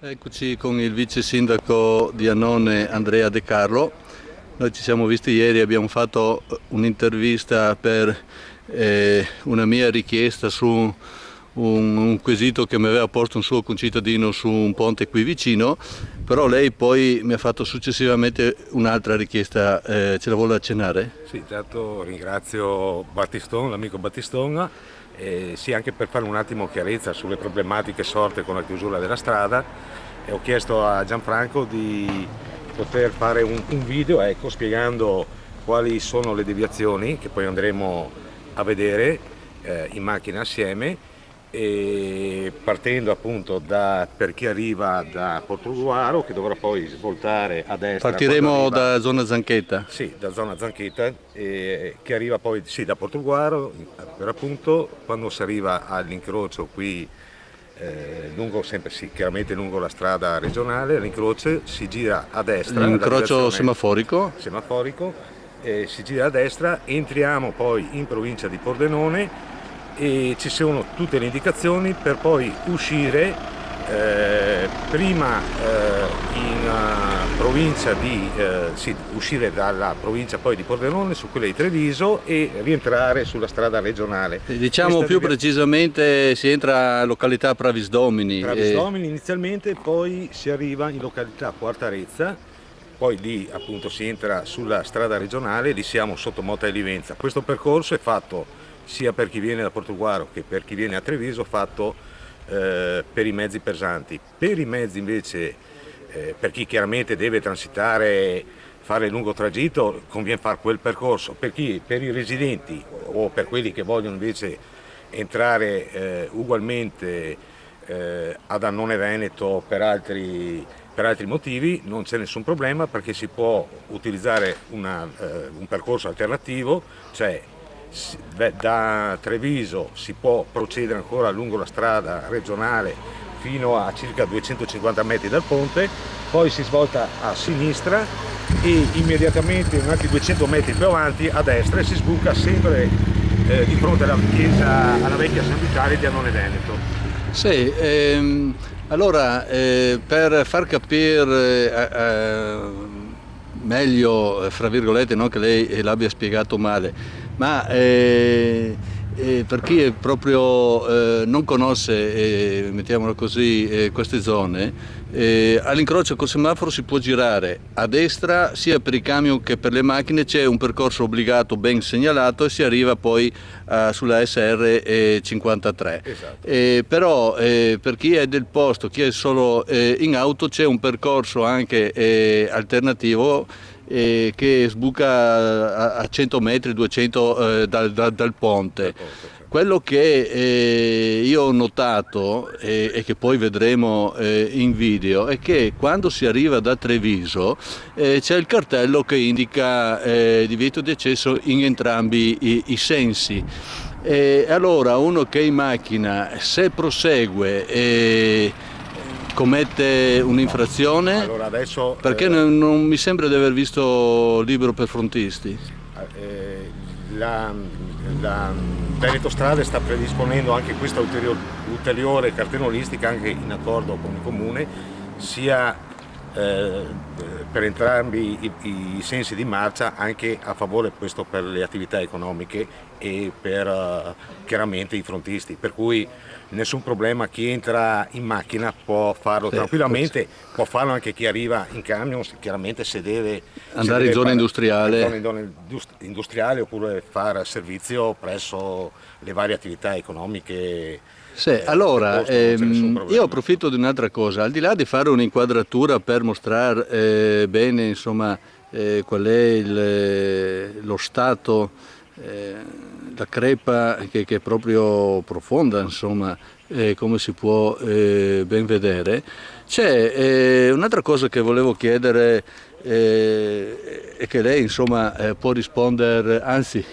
Eccoci con il vice sindaco di Annone, Andrea De Carlo. Noi ci siamo visti ieri, abbiamo fatto un'intervista per una mia richiesta su un quesito che mi aveva posto un suo concittadino su un ponte qui vicino, però lei poi mi ha fatto successivamente un'altra richiesta, ce la vuole accennare? Sì, intanto ringrazio Battiston, l'amico Battiston, sì, anche per fare un attimo chiarezza sulle problematiche sorte con la chiusura della strada. Ho chiesto a Gianfranco di poter fare un video, ecco, spiegando quali sono le deviazioni che poi andremo a vedere in macchina assieme, e partendo appunto per chi arriva da Portogruaro, che dovrà poi svoltare a destra. Partiremo da zona Zanchetta. Sì, da zona Zanchetta, che arriva poi sì, da Portogruaro, per appunto, quando si arriva all'incrocio qui, lungo, sempre sì, chiaramente lungo la strada regionale, all'incrocio si gira a destra. L'incrocio semaforico. Si gira a destra, entriamo poi in provincia di Pordenone e ci sono tutte le indicazioni per poi uscire prima in provincia di uscire dalla provincia poi di Pordenone su quella di Treviso e rientrare sulla strada regionale. Diciamo più precisamente si entra a località Pravisdomini. Pravisdomini inizialmente, poi si arriva in località Quartarezza, poi lì appunto si entra sulla strada regionale, lì siamo sotto Motta e Livenza. Questo percorso è fatto sia per chi viene da Portogruaro che per chi viene a Treviso, fatto per i mezzi pesanti. Per i mezzi invece, per chi chiaramente deve transitare, fare il lungo tragitto, conviene fare quel percorso. Per i residenti o per quelli che vogliono invece entrare ugualmente ad Annone Veneto per altri motivi, non c'è nessun problema, perché si può utilizzare un percorso alternativo, cioè da Treviso si può procedere ancora lungo la strada regionale fino a circa 250 metri dal ponte, poi si svolta a sinistra e immediatamente altri 200 metri più avanti a destra e si sbuca sempre di fronte alla chiesa, alla vecchia San Vitale di Annone Veneto. Sì, allora per far capire meglio, fra virgolette, non che lei l'abbia spiegato male, ma per chi è proprio non conosce, mettiamolo così, queste zone, all'incrocio col semaforo si può girare a destra sia per i camion che per le macchine, c'è un percorso obbligato ben segnalato e si arriva poi sulla SR 53. Esatto. Però per chi è del posto, chi è solo in auto, c'è un percorso anche alternativo che sbuca a 100 metri, 200 dal ponte. Quello che io ho notato e che poi vedremo in video è che quando si arriva da Treviso c'è il cartello che indica divieto di accesso in entrambi i sensi. Allora uno che è in macchina, se prosegue commette un'infrazione, allora adesso, perché non mi sembra di aver visto libero per frontisti. La Veneto Strade sta predisponendo anche questa ulteriore cartellonistica, anche in accordo con il comune, sia per entrambi i sensi di marcia, anche a favore questo per le attività economiche e per chiaramente i frontisti, per cui nessun problema, chi entra in macchina può farlo tranquillamente, può farlo anche chi arriva in camion, chiaramente se deve andare in zona industriale, oppure fare servizio presso le varie attività economiche. Sì, allora io approfitto di un'altra cosa, al di là di fare un'inquadratura per mostrare bene insomma qual è lo stato, la crepa che è proprio profonda, insomma, come si può ben vedere. C'è un'altra cosa che volevo chiedere e che lei insomma può rispondere, anzi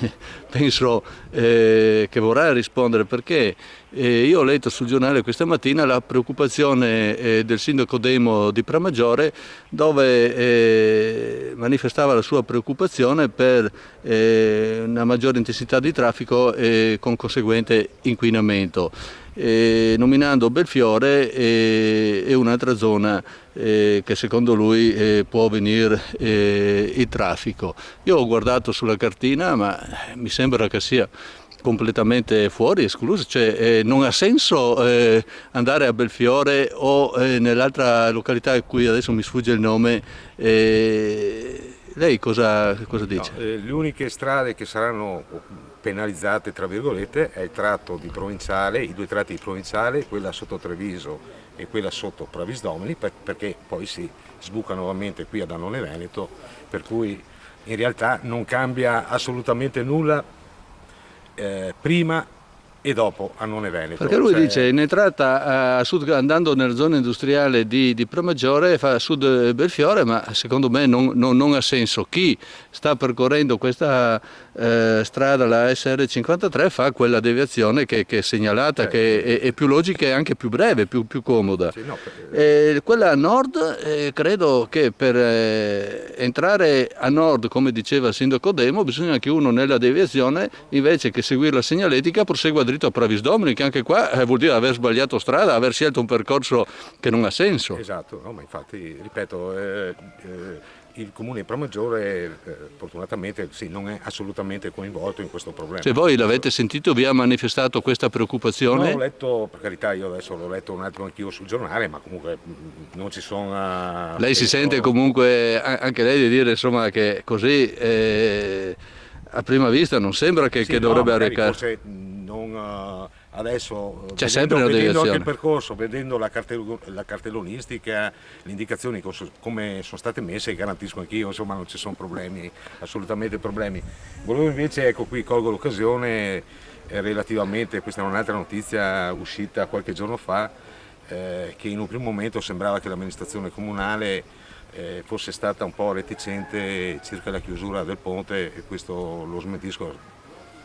penso che vorrà rispondere, perché io ho letto sul giornale questa mattina la preoccupazione del sindaco Demo di Pramaggiore, dove manifestava la sua preoccupazione per una maggiore intensità di traffico e con conseguente inquinamento. nominando Belfiore e un'altra zona che secondo lui può venire il traffico. Io ho guardato sulla cartina, ma mi sembra che sia completamente fuori, escluso, cioè non ha senso andare a Belfiore o nell'altra località a cui adesso mi sfugge il nome. Lei cosa dice? No, le uniche strade che saranno penalizzate, tra virgolette, è il tratto di provinciale, i due tratti di provinciale, quella sotto Treviso e quella sotto Pravisdomini, perché poi si sbuca nuovamente qui ad Annone Veneto, per cui in realtà non cambia assolutamente nulla prima e dopo Annone Veneto. Perché lui dice in entrata a sud, andando nella zona industriale di Pramaggiore, fa a sud Belfiore, ma secondo me non ha senso. Chi sta percorrendo questa strada, la SR53, fa quella deviazione che è segnalata, che è più logica e anche più breve, più comoda. Sì, no, quella a nord, credo che per entrare a nord, come diceva il sindaco Demo, bisogna che uno nella deviazione, invece che seguire la segnaletica, prosegua dritto a Pravisdomini, che anche qua vuol dire aver sbagliato strada, aver scelto un percorso che non ha senso. Esatto, no, ma infatti, ripeto, il comune di Pramaggiore fortunatamente sì, non è assolutamente coinvolto in questo problema. Se voi l'avete sentito, vi ha manifestato questa preoccupazione? No, ho letto, per carità, io adesso l'ho letto un attimo anch'io sul giornale, ma comunque non ci sono... Lei si sente comunque, anche lei, di dire insomma che così a prima vista non sembra che dovrebbe arrecare. Forse non, adesso, c'è sempre una vedendo deviazione. anche il percorso, vedendo la cartellonistica, le indicazioni come sono state messe, garantisco anch'io, insomma non ci sono problemi, assolutamente problemi. Volevo invece, ecco qui, colgo l'occasione relativamente, questa è un'altra notizia uscita qualche giorno fa, che in un primo momento sembrava che l'amministrazione comunale fosse stata un po' reticente circa la chiusura del ponte, e questo lo smentisco.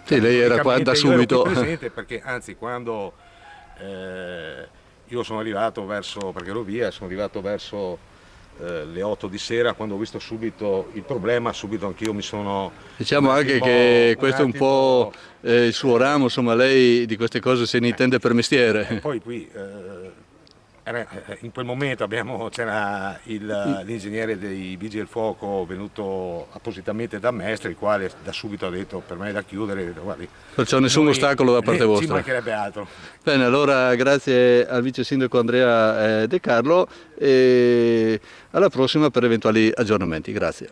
Sì, lei era qua da subito. Io ero presente perché anzi quando io sono arrivato verso, perché ero via, sono arrivato verso le 8 di sera, quando ho visto subito il problema, subito anch'io mi sono... Diciamo anche che questo è un po' il suo ramo, insomma lei di queste cose se ne intende per mestiere. Poi qui in quel momento c'era l'ingegnere dei Vigili del Fuoco venuto appositamente da Mestre, il quale da subito ha detto per me è da chiudere. Guardi, perciò nessun ostacolo da parte vostra. Ci mancherebbe altro. Bene, allora grazie al vice sindaco Andrea De Carlo e alla prossima per eventuali aggiornamenti. Grazie.